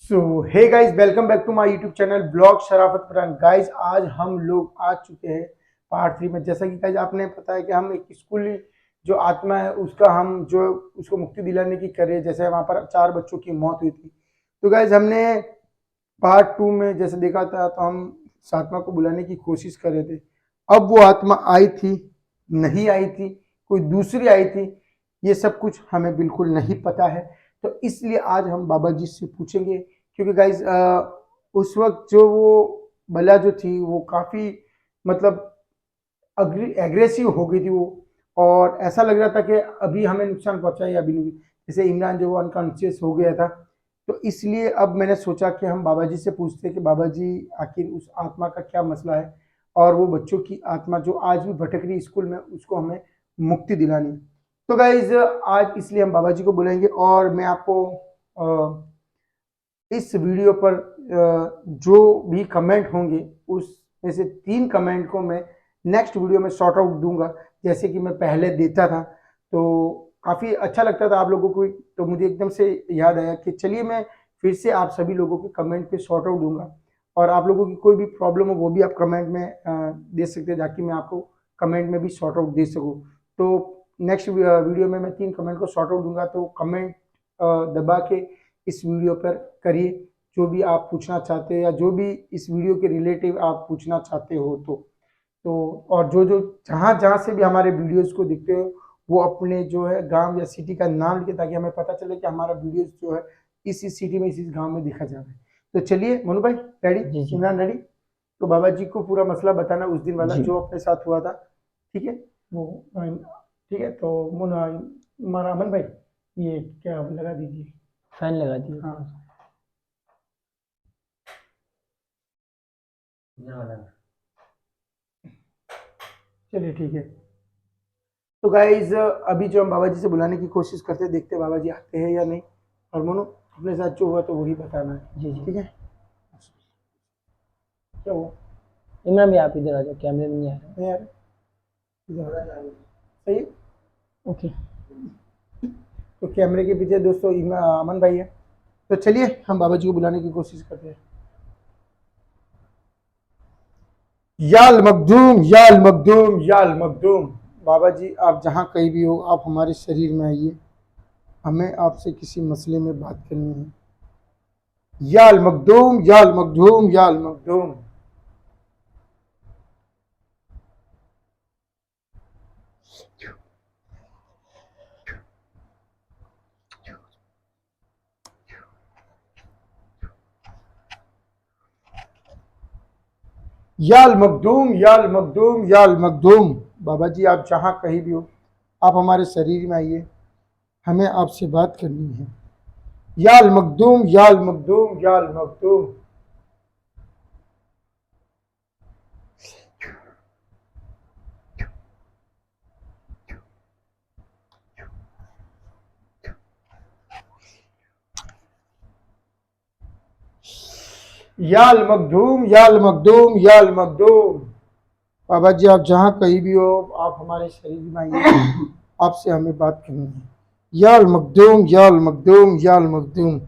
So hey guys, welcome back to my YouTube channel blog Sharafat Farhan. Guys आज हम लोग आ चुके हैं पार्ट 3 में। जैसा कि गाइस आपने पता है कि हम एक स्कूली जो आत्मा है उसका हम जो उसको मुक्ति दिलाने की करे। जैसे वहां पर 4 बच्चों की मौत हुई थी, तो गाइस हमने पार्ट 2 में जैसे देखा था, तो हम उस आत्मा को बुलाने की कोशिश कर रहे थे। अब वो आत्मा आई थी, नहीं आई थी, कोई दूसरी आई थी, ये सब कुछ हमें बिल्कुल नहीं पता है। तो इसलिए आज हम बाबा जी से पूछेंगे, क्योंकि गाइज उस वक्त जो वो बला जो थी वो काफी मतलब एग्रेसिव हो गई थी वो, और ऐसा लग रहा था कि अभी हमें नुकसान पहुंचा या अभी नहीं। जैसे इमरान जो वो अनकॉन्शियस हो गया था, तो इसलिए अब मैंने सोचा कि हम बाबा जी से पूछते हैं कि बाबा जी आखिर उस आत्मा का क्या मसला है, और वो बच्चों की आत्मा जो आज भी भटक रही स्कूल में उसको हमें मुक्ति दिलानी है। तो गाइज आज इसलिए हम बाबा जी को बुलाएंगे, और मैं आपको इस वीडियो पर जो भी कमेंट होंगे उसमें से 3 कमेंट को मैं नेक्स्ट वीडियो में सॉर्ट आउट दूंगा, जैसे कि मैं पहले देता था। तो काफ़ी अच्छा लगता था आप लोगों को, तो मुझे एकदम से याद आया कि चलिए मैं फिर से आप सभी लोगों के कमेंट पे सॉर्ट आउट दूंगा, और आप लोगों की कोई भी प्रॉब्लम हो वो भी आप कमेंट में दे सकते हैं, ताकि मैं आपको कमेंट में भी सॉर्ट आउट दे सकूँ। तो नेक्स्ट वीडियो में मैं 3 कमेंट को सॉर्ट आउट दूंगा, तो कमेंट दबा के इस वीडियो पर करिए जो भी आप पूछना चाहते हैं, या जो भी इस वीडियो के रिलेटिव आप पूछना चाहते हो। तो और जो जो जहाँ जहाँ से भी हमारे वीडियोस को देखते हो, वो अपने जो है गांव या सिटी का नाम लिखे, ताकि हमें पता चले कि हमारा वीडियोस जो है इस सिटी में, इस गांव में दिखा जा रहा है। तो चलिए मनु भाई, रेडी? जी जी इमरान रेडी? तो बाबा जी को पूरा मसला बताना उस दिन वाला जी। जो अपने साथ हुआ था, ठीक है? वो ठीक है। तो मुना अमन भाई, ये क्या लगा दीजिए। फैन लगा दिए हाँ, थोड़ा सा। चलिए ठीक है। तो गाइज अभी जो हम बाबा जी से बुलाने की कोशिश करते हैं, देखते हैं बाबा जी आते हैं या नहीं। और मोनो, अपने साथ जो हुआ तो वही बताना है, जी जी। ठीक है? क्या हुआ? इमरान भाई आप इधर आ जाओ, कैमरे में नहीं आ रहे। नहीं यार, इधर आ जाओ। सही है? ओके। तो कैमरे के पीछे दोस्तों अमन भाई है। तो चलिए हम बाबा जी को बुलाने की कोशिश करते हैं। याल मखदूम, याल मखदूम, याल मखदूम। बाबा जी आप जहाँ कहीं भी हो, आप हमारे शरीर में आइए, हमें आपसे किसी मसले में बात करनी है। याल मखदूम, याल मखदूम, याल मखदूम। याल मखदूम, याल मखदूम, याल मखदूम। बाबा जी आप जहाँ कहीं भी हो, आप हमारे शरीर में आइए, हमें आपसे बात करनी है। याल मखदूम, याल मखदूम, याल मखदूम। याल मखदूम, याल मखदूम, याल मखदूम। बाबा जी आप जहाँ कहीं भी हो, आप हमारे शरीर में आइए, आपसे हमें बात करनी है। याल मखदूम, याल मखदूम, याल मखदूम।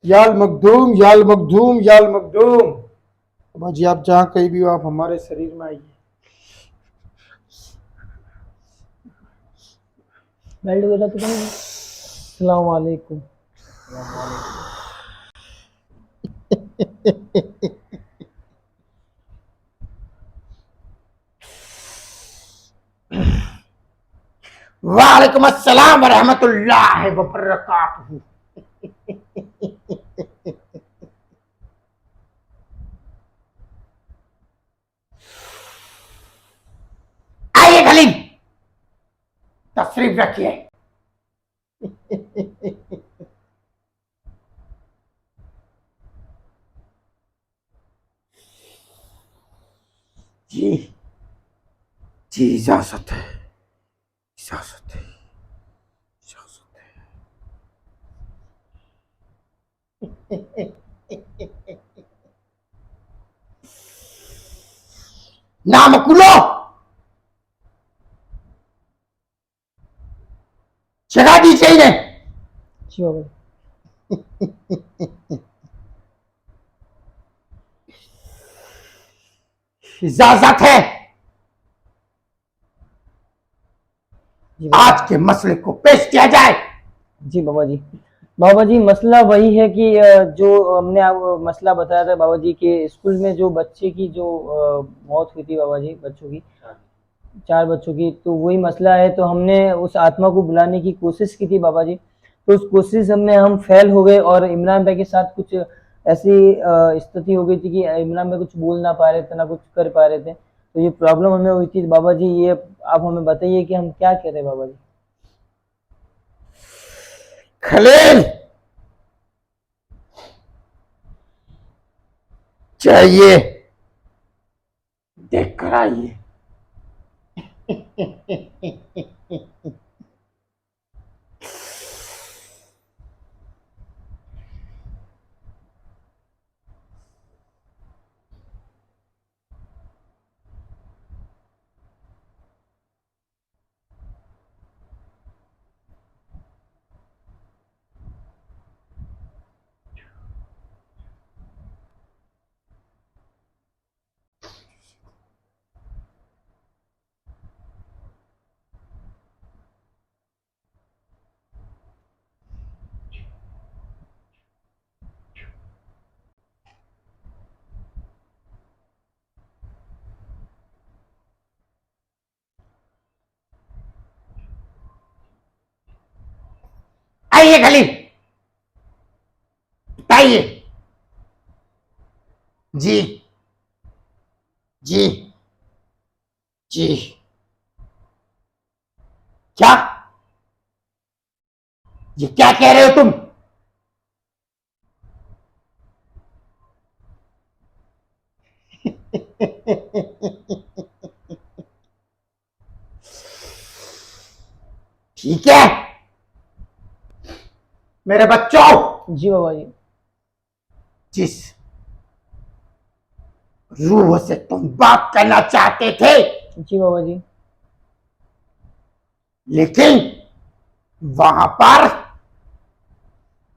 याल मखदूम, याल मखदूम, याल मखदूम। बाबा जी आप जहाँ कहीं भी हो, आप हमारे शरीर में आइए। बेल्ट वगैरह तो नहीं है? अस्सलाम वालेकुम। वालेकुम अस्सलाम व रहमतुल्लाहि व बरकातहू। आइए खलीम, तशरीफ रखिए। जी, जी इजाजत है, इजाजत है, इजाजत है। नाम खुलो, जगा दीजिए इन्हें। जी बाबा जी। इजाजत है। जी बाबा आज के मसले को पेश किया जाए। जी बाबा जी। बाबा जी मसला वही है कि जो हमने मसला बताया था बाबा जी के स्कूल में जो बच्चे की जो मौत हुई थी बाबा जी, बच्चों की, 4 बच्चों की, तो वही मसला है। तो हमने उस आत्मा को बुलाने की कोशिश की थी बाबा जी, तो उस कोशिश में हम फेल हो गए और इमरान भाई के साथ कुछ ऐसी स्थिति हो गई थी कि इमरान भाई कुछ बोल ना पा रहे थे, ना कुछ कर पा रहे थे। तो ये प्रॉब्लम हमें हुई थी बाबा जी। ये आप हमें बताइए कि हम क्या करें बाबा जी। खलील, चाहिए देख कर आइए। आइए खलील, बताइए। जी जी जी। क्या? ये क्या कह रहे हो तुम? ठीक है मेरे बच्चों, जी बाबा जी। जिस रूह से तुम बात करना चाहते थे, जी बाबा जी। लेकिन वहां पर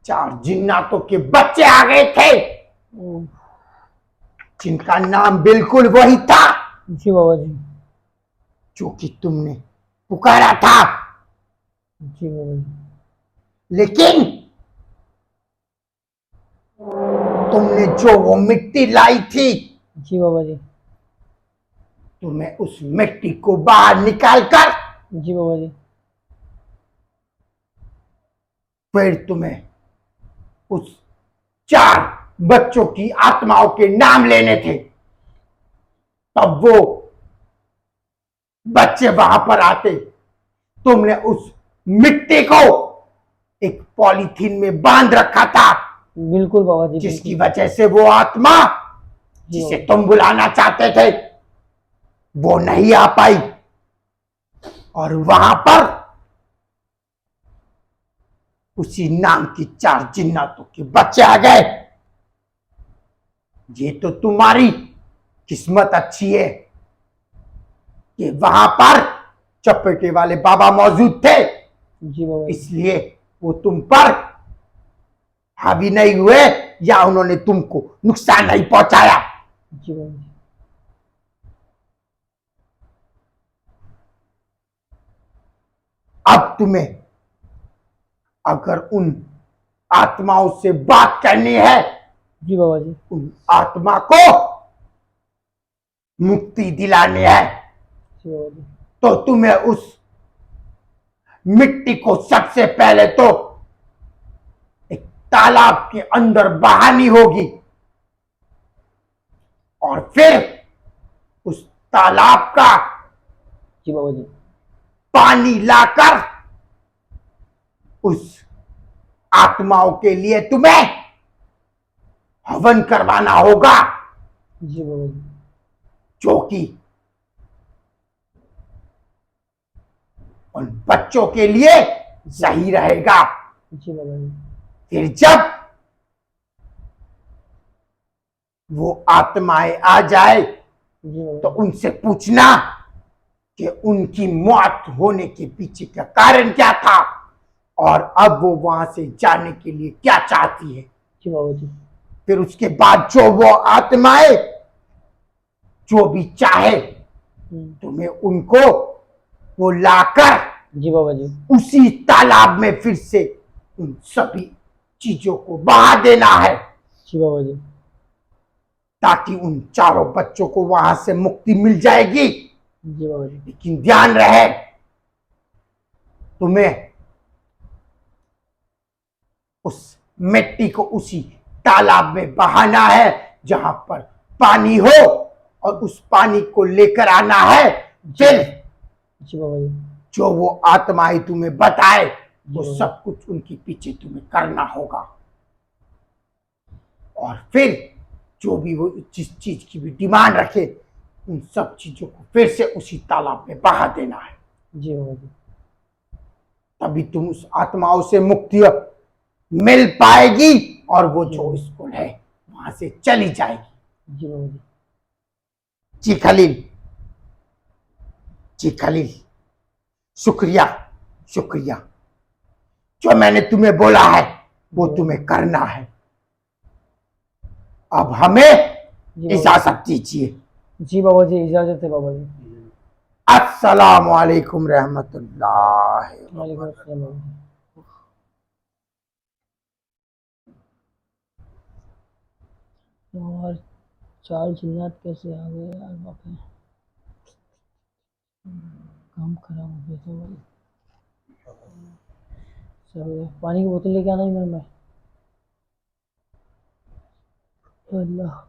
4 जिन्नातों के बच्चे आ गए थे, ओह, जिनका नाम बिल्कुल वही था जी बाबा जी। जो कि तुमने पुकारा था। जी बाबा जी। लेकिन तुमने जो वो मिट्टी लाई थी, जी बाबा जी। तुम्हें उस मिट्टी को बाहर निकालकर जी बाबा जी। फिर तुम्हें उस 4 बच्चों की आत्माओं के नाम लेने थे। तब वो बच्चे वहां पर आते, तुमने उस मिट्टी को एक पॉलीथीन में बांध रखा था, बिल्कुल बाबा जी, जिसकी बिल्कुल। वजह से वो आत्मा जी जिसे बाबा तुम बुलाना चाहते थे वो नहीं आ पाई, और वहां पर उसी नाम की 4 जिन्नातों के बच्चे आ गए। ये तो तुम्हारी किस्मत अच्छी है कि वहां पर चप्पटे वाले बाबा मौजूद थे, जी बाबा जी। इसलिए वो तुम पर हावी नहीं हुए या उन्होंने तुमको नुकसान नहीं पहुंचाया। जी बाबा जी। अब तुम्हें अगर उन आत्माओं से बात करनी है, जी बाबा जी। उन आत्मा को मुक्ति दिलानी है, जी बाबा जी। तो तुम्हें उस मिट्टी को सबसे पहले तो एक तालाब के अंदर बहानी होगी, और फिर उस तालाब का जी बाबा जी। पानी लाकर उस आत्माओं के लिए तुम्हें हवन करवाना होगा, जी बाबा जी। जो कि उन बच्चों के लिए सही रहेगा। जी बाबा जी। फिर जब वो आत्माएं आ जाए जी बाबा तो उनसे पूछना कि उनकी मौत होने के पीछे का कारण क्या था और अब वो वहां से जाने के लिए क्या चाहती है। जी बाबा जी। फिर उसके बाद जो वो आत्माएं जो भी चाहे तुम्हें उनको वो लाकर जी बाबा जी। उसी तालाब में फिर से उन सभी चीजों को बहा देना है, जी बाबा जी। ताकि उन चारों बच्चों को वहां से मुक्ति मिल जाएगी। जी बाबा जी। लेकिन ध्यान रहे, तुम्हें उस मिट्टी को उसी तालाब में बहाना है जहां पर पानी हो और उस पानी को लेकर आना है। फिर जी बाबा जी। जो वो आत्माएं तुम्हें बताए वो जी। सब कुछ उनके पीछे तुम्हें करना होगा और फिर जो भी वो जिस चीज की भी डिमांड रखे उन सब चीजों को फिर से उसी तालाब में बहा देना है। जी बाबा जी। तभी तुम उस आत्माओं से मुक्ति मिल पाएगी और वो जो स्कूल है वहां से चली जाएगी। जी बाबा जी। जी खलील, जी खलील, शुक्रिया शुक्रिया। जो मैंने तुम्हें बोला है वो तुम्हें करना है। अब हमें इजाजत दीजिए। जी बाबा जी, इजाजत है बाबा जी। अस्सलाम वालेकुम रहमतुल्लाह। वालेकुम अस्सलाम बाबा जी। और 4 जिन्नात कैसे आ गए यार बाप रे। काम खराब हो गया था भाई। चलो पानी की बोतल लेके आना ही मैं अल्लाह।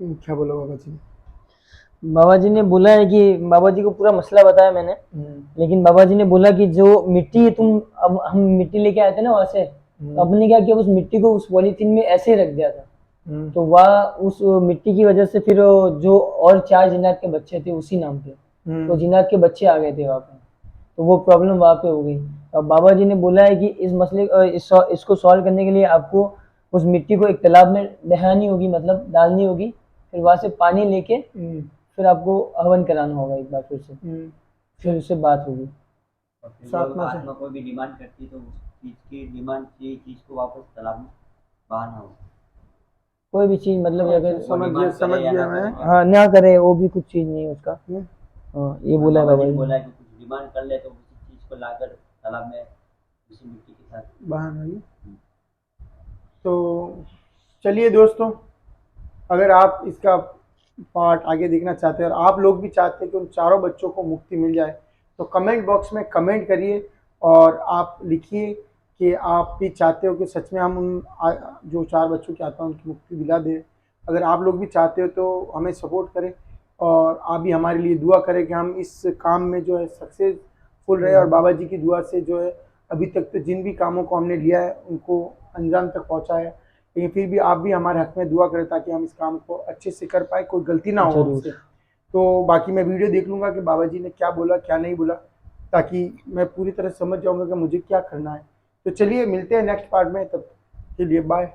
क्या बोला बाबा जी? बाबा जी ने बोला है कि बाबा जी को पूरा मसला बताया मैंने, लेकिन बाबा जी ने बोला कि जो मिट्टी है तुम, अब हम मिट्टी लेके आए थे ना वहां से, तो अपने क्या किया उस मिट्टी को उस पॉलीथीन में ऐसे ही रख दिया था। तो वह उस मिट्टी की वजह से फिर जो और 4 जिन्नात के बच्चे थे उसी नाम के, तो जिन्नात के बच्चे आ गए थे वहां पे, तो वो प्रॉब्लम वहां पे हो गई। अब बाबा जी ने बोला है कि इस मसले इसको सॉल्व करने के लिए आपको उस मिट्टी को एक तालाब में बहानी होगी, मतलब डालनी होगी, फिर वहां से पानी लेके फिर आपको हवन कराना होगा एक बार फिर से, फिर उससे बात होगी। आत्मा कोई भी डिमांड करती है तो उस चीज की डिमांड की चीज को वापस तालाब में बहाना होगा। कोई भी चीज मतलब अगर समझ गया मैं। हाँ ना करे वो भी कुछ चीज नहीं है उसका। हाँ ये बोला है बाबा जी। बोला है कि कुछ डिमांड कर ले तो उसी चीज को लाकर तालाब में उसी मिट्टी के साथ बहाना होगी। तो चलिए दोस्तों, अगर आप इसका पार्ट आगे देखना चाहते हैं और आप लोग भी चाहते हैं कि उन चारों बच्चों को मुक्ति मिल जाए तो कमेंट बॉक्स में कमेंट करिए और आप लिखिए कि आप भी चाहते हो कि सच में हम उन जो 4 बच्चों की आत्मा उनकी मुक्ति दिला दें। अगर आप लोग भी चाहते हो तो हमें सपोर्ट करें और आप भी हमारे लिए दुआ करें कि हम इस काम में जो है सक्सेसफुल रहे और बाबा जी की दुआ से जो है अभी तक तो जिन भी कामों को हमने लिया है उनको अंजाम तक पहुँचाया, लेकिन फिर भी आप भी हमारे हक में दुआ करें ताकि हम इस काम को अच्छे से कर पाए, कोई गलती ना हो हमसे। तो बाकी मैं वीडियो देख लूँगा कि बाबा जी ने क्या बोला क्या नहीं बोला, ताकि मैं पूरी तरह समझ जाऊँगा कि मुझे क्या करना है। तो चलिए मिलते हैं नेक्स्ट पार्ट में, तब के लिए बाय।